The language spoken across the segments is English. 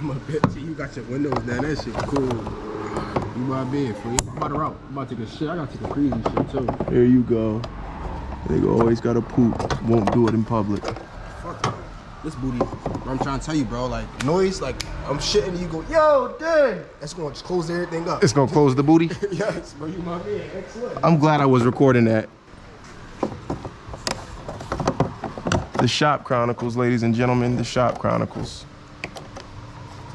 I'm a bitch. You got your windows down. That shit cool. You my bed, fool. I'm about to route. I'm about to take a shit. I gotta take a crazy shit too. There you go. Nigga always gotta poop. Won't do it in public. Fuck that. This booty. I'm trying to tell you, bro. Like noise. Like I'm shitting. And you go, yo, dang. That's gonna just close everything up. It's gonna close the booty? Yes, bro. You my man. Excellent. I'm glad I was recording that. The Shop Chronicles, ladies and gentlemen. The Shop Chronicles.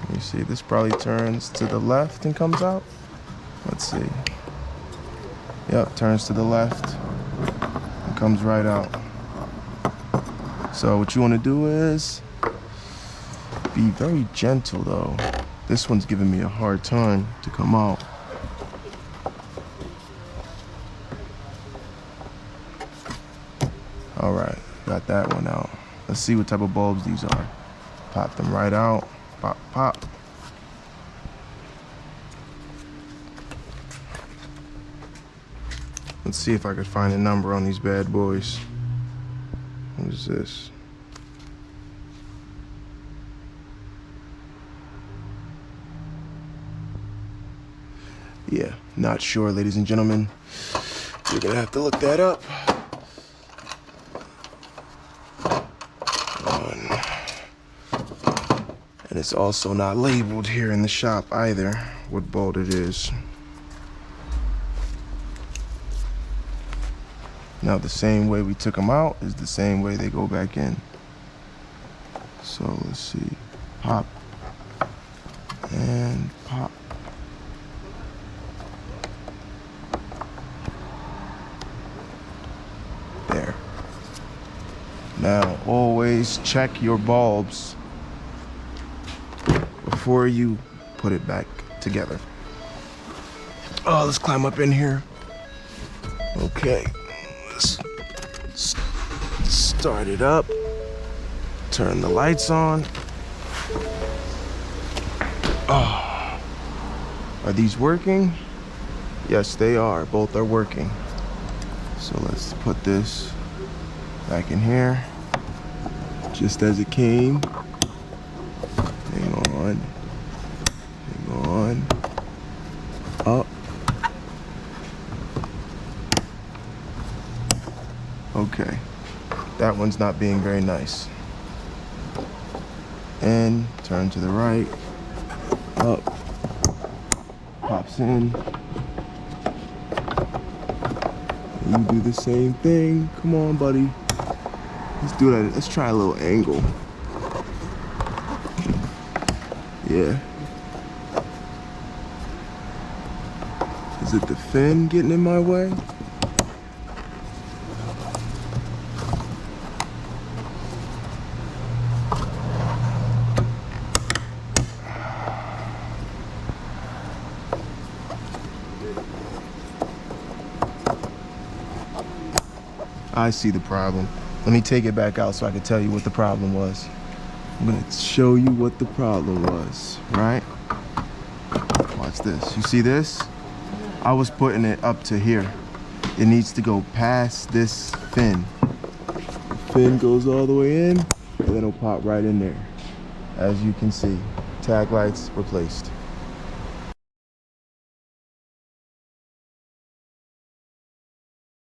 Let me see. This probably turns to the left and comes out. Let's see. Yep, turns to the left and comes right out. So what you want to do is be very gentle though. This one's giving me a hard time to come out. All right, got that one out. Let's see what type of bulbs these are. Pop them right out. Pop, pop. Let's see if I could find a number on these bad boys. What is this? Yeah, not sure, ladies and gentlemen. You're gonna have to look that up. And it's also not labeled here in the shop either, what bolt it is. Now the same way we took them out is the same way they go back in. So let's see, pop and pop. There. Now always check your bulbs before you put it back together. Oh, let's climb up in here. Okay. Start it up, turn the lights on. Oh, are these working? Yes, they are. Both are working. So let's put this back in here, just as it came. Hang on, hang on, up. Okay. That one's not being very nice. In, turn to the right, up, pops in. And you do the same thing. Come on, buddy. Let's do that. Let's try a little angle. Yeah. Is it the fin getting in my way? I see the problem. Let me take it back out so I can tell you what the problem was. I'm gonna show you what the problem was, right? Watch this. You see this? I was putting it up to here. It needs to go past this fin. The fin goes all the way in, and then it'll pop right in there. As you can see, tag lights replaced.